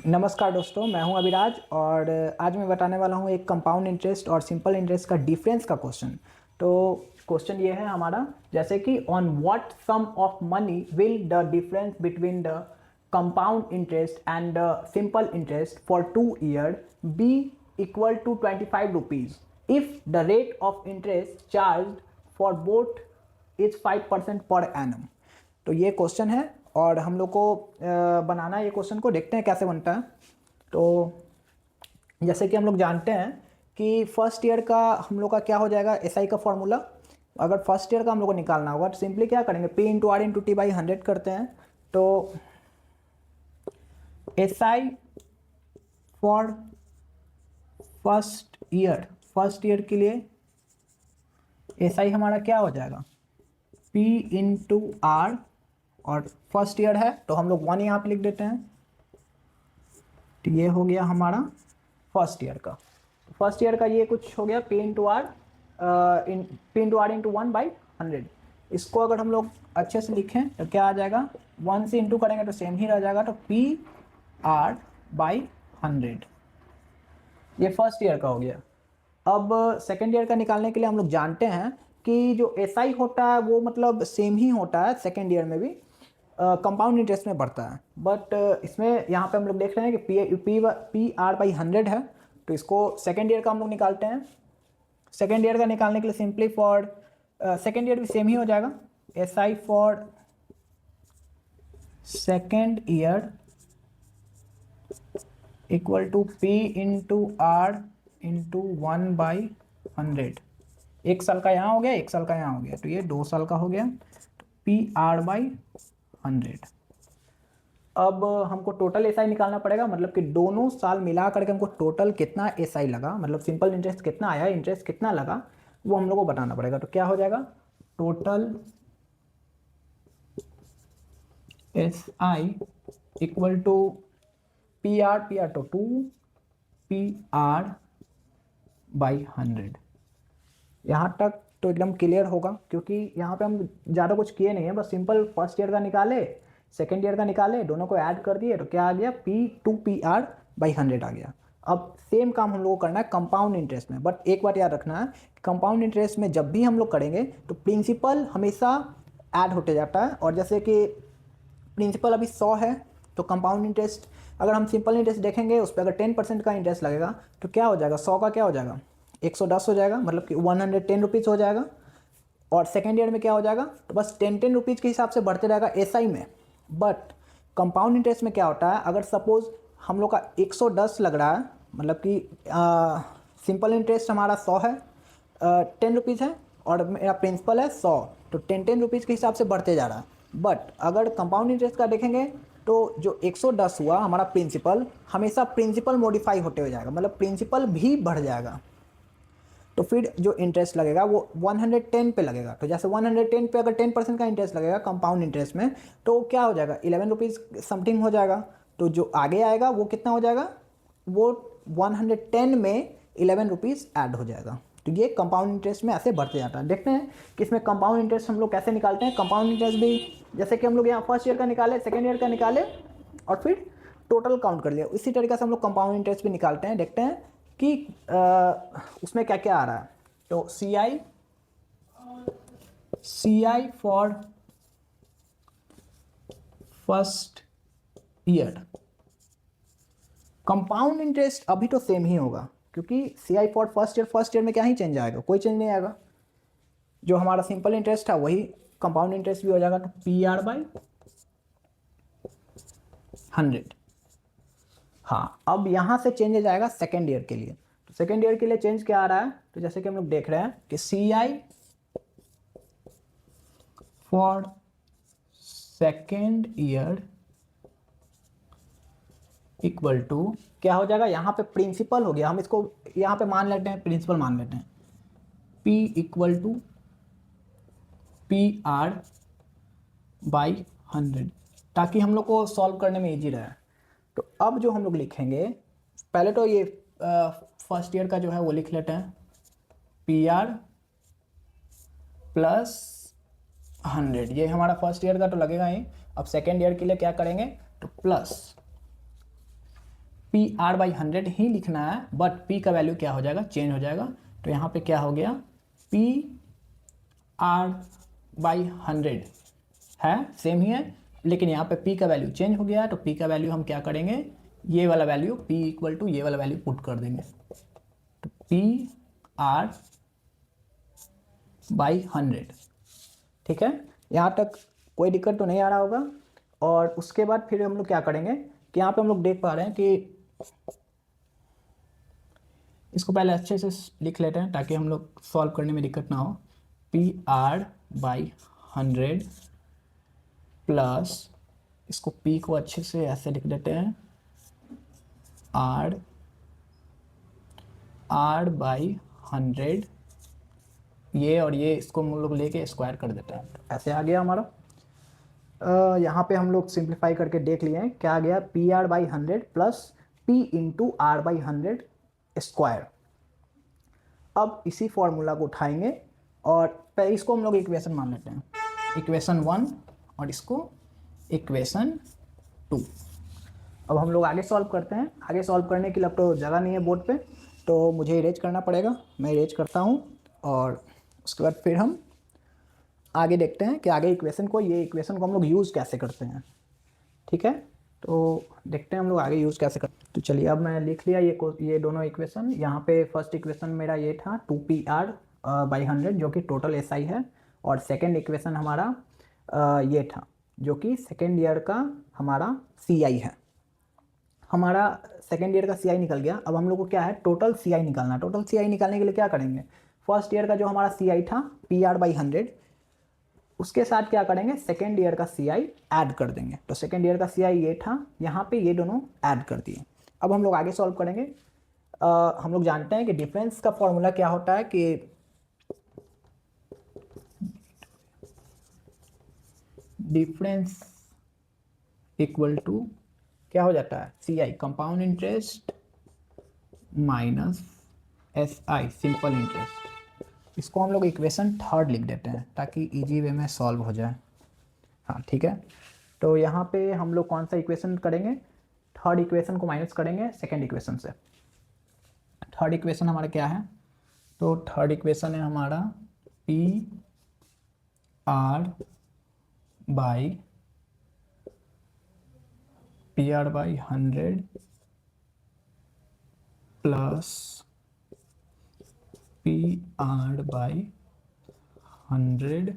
नमस्कार दोस्तों, मैं हूं अभिराज और आज मैं बताने वाला हूं एक कंपाउंड इंटरेस्ट और सिंपल इंटरेस्ट का डिफरेंस का क्वेश्चन। तो क्वेश्चन ये है हमारा, जैसे कि on what sum of money will the difference between the compound interest and the simple interest for 2 year be equal to 25 rupees if the rate of interest charge for both is 5% per annum. तो ये question है और हम लोग को बनाना है ये question को, देखते हैं कैसे बनता है। तो जैसे कि हम लोग जानते हैं कि फर्स्ट ईयर का हम लोग का क्या हो जाएगा, एसआई का फॉर्मूला। अगर फर्स्ट ईयर का हम लोग को निकालना होगा तो सिंपली क्या करेंगे, P into R into T by 100 करते हैं। तो एसआई फॉर फर्स्ट ईयर के लिए एसआई हमारा क्या हो जाएगा, पी इंटू आर, और फर्स्ट ईयर है तो हम लोग 1 यहाँ पे लिख देते हैं। तो ये हो गया हमारा फर्स्ट ईयर का। फर्स्ट ईयर का ये कुछ हो गया, पी इंटू आर इंटू 1/100। इसको अगर हम लोग अच्छे से लिखें तो क्या आ जाएगा, 1 से इंटू करेंगे तो सेम ही रह जाएगा, तो पी आर बाई 100। ये फर्स्ट ईयर का हो गया। अब सेकेंड ईयर का निकालने के लिए हम लोग जानते हैं कि जो एसआई होता है वो मतलब सेम ही होता है सेकेंड ईयर में भी, कंपाउंड इंटरेस्ट में बढ़ता है। बट इसमें यहाँ पे हम लोग देख रहे हैं कि पी आर बाई 100 है, तो इसको सेकेंड ईयर का हम लोग निकालते हैं। सेकेंड ईयर का निकालने के लिए सिंपली फॉर सेकेंड ईयर भी सेम ही हो जाएगा, S I for second year equal to P into R into 1/100। 1 साल का यहाँ हो गया, 1 साल का यहाँ हो गया, तो ये 2 साल का हो गया, पी आर बाई 100। अब हमको टोटल एसआई निकालना पड़ेगा, मतलब कि दोनों साल मिला करके हमको टोटल कितना एसआई लगा, मतलब सिंपल इंटरेस्ट कितना आया, इंटरेस्ट कितना लगा, वो हम लोग को बताना पड़ेगा। तो क्या हो जाएगा, total SI equal to P R तो 2 पी आर बाई 100। यहाँ तक तो एकदम क्लियर होगा, क्योंकि यहाँ पे हम ज़्यादा कुछ किए नहीं है, बस सिंपल फर्स्ट ईयर का निकाले, सेकेंड ईयर का निकाले, दोनों को ऐड कर दिए, तो क्या आ गया, पी आर बाई 100 आ गया। अब सेम काम हम लोग को करना है कंपाउंड इंटरेस्ट में, बट एक बात याद रखना है, कंपाउंड इंटरेस्ट में जब भी हम लोग करेंगे तो प्रिंसिपल हमेशा ऐड होते जाता है। और जैसे कि प्रिंसिपल अभी 100 है, तो कंपाउंड इंटरेस्ट अगर हम सिंपल इंटरेस्ट देखेंगे उस पर अगर 10% का इंटरेस्ट लगेगा तो क्या हो जाएगा, 100 का क्या हो जाएगा, 110 हो जाएगा, मतलब कि 110 रुपीज़ हो जाएगा। और सेकेंड ईयर में क्या हो जाएगा, तो बस 10 रुपीज़ के हिसाब से बढ़ते रहेगा एसआई में। बट कंपाउंड इंटरेस्ट में क्या होता है, अगर सपोज हम लोग का 110 लग रहा है, मतलब कि सिंपल इंटरेस्ट हमारा 100 है, 10 रुपीज़ है, और मेरा प्रिंसिपल है 100, तो 10 रुपीज़ के हिसाब से बढ़ते जा रहा है। बट अगर कंपाउंड इंटरेस्ट का देखेंगे तो जो 110 हुआ हमारा प्रिंसिपल, हमेशा प्रिंसिपल मॉडिफाई होते हुए जाएगा, मतलब प्रिंसिपल भी बढ़ जाएगा। तो फिर जो इंटरेस्ट लगेगा वो 110 पे लगेगा। तो जैसे 110 पे अगर 10% का इंटरेस्ट लगेगा कंपाउंड इंटरेस्ट में, तो क्या हो जाएगा, 11 रुपीज़ समथिंग हो जाएगा। तो जो आगे आएगा वो कितना हो जाएगा, वो 110 में 11 रुपीज़ ऐड हो जाएगा। तो ये कंपाउंड इंटरेस्ट में ऐसे बढ़ते जाता है। देखते हैं कि इसमें कंपाउंड इंटरेस्ट हम लोग कैसे निकालते हैं। कंपाउंड इंटरेस्ट भी जैसे कि हम लोग यहाँ फर्स्ट ईयर का निकाले, सेकेंड ईयर का निकाले, और फिर टोटल काउंट कर लिया, इसी तरीके से हम लोग कंपाउंड इंटरेस्ट भी निकालते हैं। देखते हैं कि उसमें क्या क्या आ रहा है। तो C I for first year, compound interest अभी तो सेम ही होगा, क्योंकि C I for first year में क्या ही चेंज आएगा, कोई चेंज नहीं आएगा। जो हमारा सिंपल इंटरेस्ट था वही कंपाउंड इंटरेस्ट भी हो जाएगा, तो पी आर बाई 100। हाँ, अब यहाँ से चेंजेज आएगा सेकेंड ईयर के लिए। तो सेकेंड ईयर के लिए चेंज क्या आ रहा है, तो जैसे कि हम लोग देख रहे हैं कि C I for second year equal to क्या हो जाएगा, यहाँ पे प्रिंसिपल हो गया, हम इसको यहाँ पे मान लेते हैं, प्रिंसिपल मान लेते हैं, P equal to P R by 100, ताकि हम लोग को सॉल्व करने में इजी रहे। तो अब जो हम लोग लिखेंगे, पहले तो ये फर्स्ट ईयर का जो है वो लिख लेते हैं, पी आर प्लस 100, ये हमारा फर्स्ट ईयर का तो लगेगा ही। अब सेकेंड ईयर के लिए क्या करेंगे, तो प्लस पी आर बाई 100 ही लिखना है, बट पी का वैल्यू क्या हो जाएगा, चेंज हो जाएगा। तो यहाँ पे क्या हो गया, पी आर बाई 100 है, सेम ही है, लेकिन यहाँ पे p का वैल्यू चेंज हो गया। तो p का वैल्यू हम क्या करेंगे, ये वाला वैल्यू p इक्वल टू ये वाला वैल्यू पुट कर देंगे। तो p r बाई 100, ठीक है। यहाँ तक कोई दिक्कत तो नहीं आ रहा होगा। और उसके बाद फिर हम लोग क्या करेंगे कि यहाँ पे हम लोग देख पा रहे हैं कि इसको पहले अच्छे से लिख लेते हैं ताकि हम लोग सॉल्व करने में दिक्कत ना हो। पी आर बाई 100 प्लस, इसको p को अच्छे से ऐसे लिख देते हैं, r बाई 100, ये और ये इसको हम लोग लेके स्क्वायर कर देते हैं, ऐसे आ गया हमारा। यहाँ पे हम लोग सिंप्लीफाई करके देख लिए हैं क्या आ गया, P R by 100 plus p into R by 100 square. अब इसी फॉर्मूला को उठाएंगे और पहले इसको हम लोग इक्वेशन मान लेते हैं, इक्वेशन 1, और इसको इक्वेशन 2। अब हम लोग आगे सॉल्व करते हैं। आगे सॉल्व करने के लिए अब तो जगह नहीं है बोर्ड पे, तो मुझे इरेज करना पड़ेगा। मैं इरेज करता हूँ और उसके बाद फिर हम आगे देखते हैं कि आगे इक्वेशन को, ये इक्वेशन को हम लोग यूज़ कैसे करते हैं, ठीक है। तो देखते हैं हम लोग आगे यूज़ कैसे करते हैं। तो चलिए, अब मैं लिख लिया ये दोनों इक्वेशन। यहाँ पे फर्स्ट इक्वेशन मेरा ये था 2pr बाई 100 जो कि टोटल SI है, और सेकेंड इक्वेशन हमारा ये था जो कि सेकेंड ईयर का हमारा CI है। हमारा सेकेंड ईयर का CI निकल गया। अब हम लोग को क्या है, टोटल CI निकालना है। टोटल CI निकालने के लिए क्या करेंगे, फर्स्ट ईयर का जो हमारा CI था PR बाई 100, उसके साथ क्या करेंगे, सेकेंड ईयर का CI ऐड कर देंगे। तो सेकेंड ईयर का CI ये था, यहाँ पे ये दोनों ऐड कर दिए। अब हम लोग आगे सॉल्व करेंगे। हम लोग जानते हैं कि डिफरेंस का फॉर्मूला क्या होता है कि डिफरेंस इक्वल टू क्या हो जाता है, CI compound interest minus SI simple interest. इसको हम लोग इक्वेशन 3 लिख देते हैं ताकि इजी वे में सॉल्व हो जाए। हाँ ठीक है। तो यहाँ पे हम लोग कौन सा इक्वेशन करेंगे, थर्ड इक्वेशन को माइनस करेंगे सेकेंड इक्वेशन से। थर्ड इक्वेशन हमारा क्या है, तो थर्ड इक्वेशन है हमारा P R by 100 plus P R by 100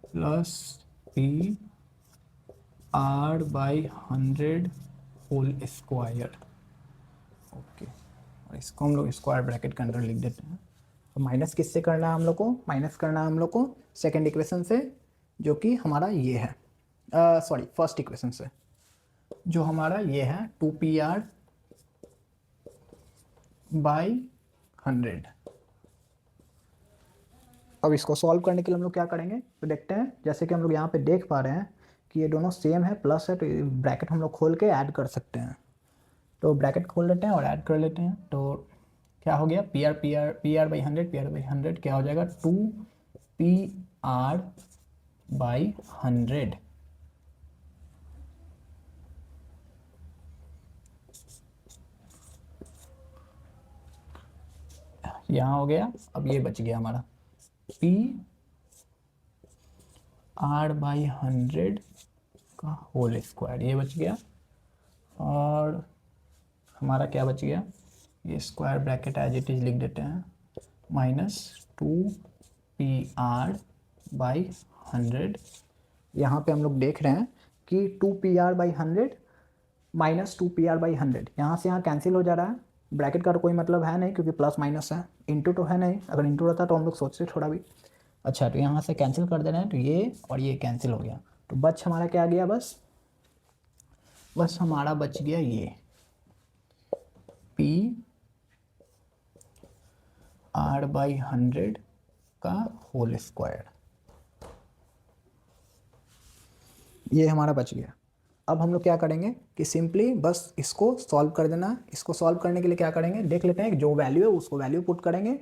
plus P R by 100 whole square. Okay, और इसको हम लोग स्क्वायर ब्रैकेट के अंदर लिख देते हैं। तो माइनस किससे करना है हम लोग को, माइनस करना है हम लोग को सेकेंड इक्वेशन से जो कि हमारा ये है, सॉरी फर्स्ट इक्वेशन से जो हमारा ये है 2pr बाई 100। अब इसको सॉल्व करने के लिए हम लोग क्या करेंगे, तो देखते हैं। जैसे कि हम लोग यहाँ पे देख पा रहे हैं कि ये दोनों सेम है, प्लस है, तो ये ब्रैकेट हम लोग खोल के ऐड कर सकते हैं। तो ब्रैकेट खोल लेते हैं और ऐड कर लेते हैं। तो क्या हो गया, पी आर बाई 100 क्या हो जाएगा, 2pr बाई 100। यहाँ हो गया। अब ये बच गया हमारा पी आर बाई 100 का होल स्क्वायर, ये बच गया। और हमारा क्या बच गया, ये square bracket as it is लिख देते हैं, माइनस 2pr बाई 100। यहाँ पे हम लोग देख रहे हैं कि 2pr by 100 minus 2pr by 100 यहाँ से यहाँ कैंसिल हो जा रहा है। ब्रैकेट का तो कोई मतलब है नहीं क्योंकि प्लस माइनस है, इंटू तो है नहीं। अगर इंटू रहता तो हम लोग सोचते थोड़ा भी। अच्छा, तो यहाँ से कैंसिल कर दे रहे हैं, तो ये और ये कैंसिल हो गया। तो बच हमारा क्या गया, बस हमारा बच गया ये पी आर बाई 100 का होल स्क्वायर, ये हमारा बच गया। अब हम लोग क्या करेंगे कि सिंपली बस इसको सॉल्व कर देना। इसको सॉल्व करने के लिए क्या करेंगे, देख लेते हैं, जो वैल्यू है उसको वैल्यू पुट करेंगे।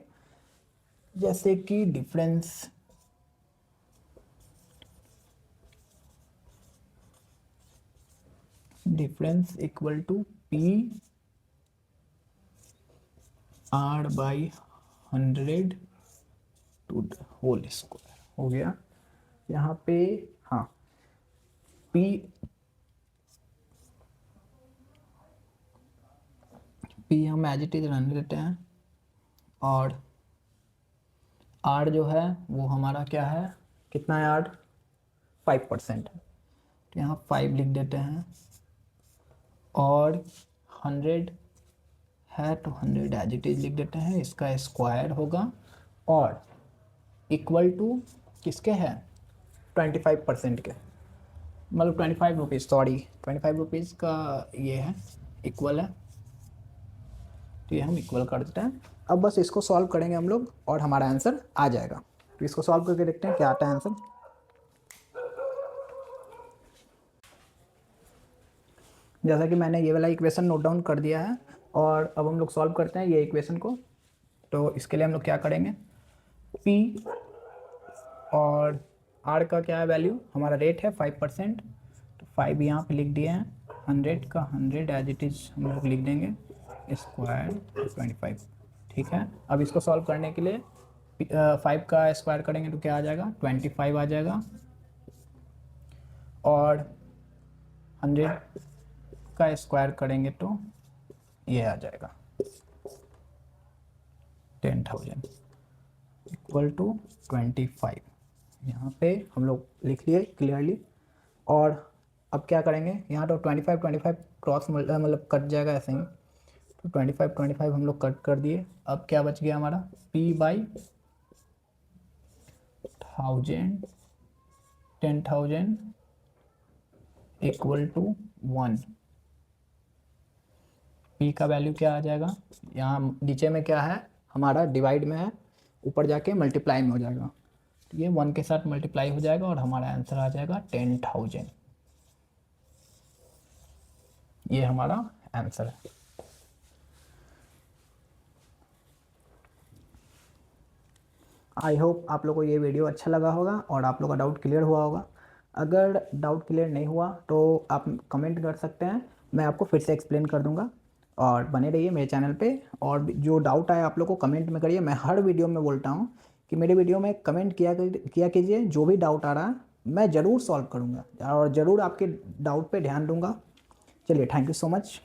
जैसे कि difference equal to P R by 100 to the whole square हो गया। यहाँ पे हाँ पी हम एज इट इज रहने देते हैं, और आर जो है वो हमारा क्या है, कितना है आर, 5% है, तो यहाँ 5 लिख देते हैं। और 100 है तो 100 एज इट इज लिख देते हैं, इसका स्क्वायर होगा, और इक्वल टू किसके है, 25% के, मतलब 25 रुपीज़, सॉरी 25 रुपीज़ का ये है, इक्वल है, तो ये हम इक्वल कर देते हैं। अब बस इसको सॉल्व करेंगे हम लोग और हमारा आंसर आ जाएगा। तो इसको सॉल्व करके देखते हैं क्या आता है आंसर। जैसा कि मैंने ये वाला इक्वेशन नोट डाउन कर दिया है, और अब हम लोग सॉल्व करते हैं ये इक्वेशन को। तो इसके लिए हम लोग क्या करेंगे, P और R का क्या है वैल्यू, हमारा रेट है 5%, तो 5 यहाँ पे लिख दिए हैं, 100 का 100 एज इट इज़ हम लोग लिख देंगे, स्क्वायर 25, ठीक है। अब इसको सॉल्व करने के लिए 5 का स्क्वायर करेंगे तो क्या आ जाएगा, 25 आ जाएगा, और 100 का स्क्वायर करेंगे तो ये आ जाएगा 10,000 इक्वल टू 25। यहाँ पे हम लोग लिख लिए क्लियरली। और अब क्या करेंगे, यहाँ तो 25 क्रॉस मतलब कट जाएगा ऐसे ही, तो 25 हम लोग कट कर दिए। अब क्या बच गया हमारा, P by 10,000 equal to 1। P का वैल्यू क्या आ जाएगा, यहाँ नीचे में क्या है हमारा, डिवाइड में है, ऊपर जाके मल्टीप्लाई में हो जाएगा, तो ये 1 के साथ मल्टीप्लाई हो जाएगा और हमारा आंसर आ जाएगा 10,000। ये हमारा आंसर है। आई होप आप लोगों को ये वीडियो अच्छा लगा होगा और आप लोग का डाउट क्लियर हुआ होगा। अगर डाउट क्लियर नहीं हुआ तो आप कमेंट कर सकते हैं, मैं आपको फिर से एक्सप्लेन कर दूंगा। और बने रहिए मेरे चैनल पे, और जो डाउट आए आप लोग को कमेंट में करिए। मैं हर वीडियो में बोलता हूँ कि मेरे वीडियो में कमेंट किया कीजिए, जो भी डाउट आ रहा है मैं ज़रूर सॉल्व करूँगा और ज़रूर आपके डाउट पे ध्यान दूँगा। चलिए, थैंक यू सो मच।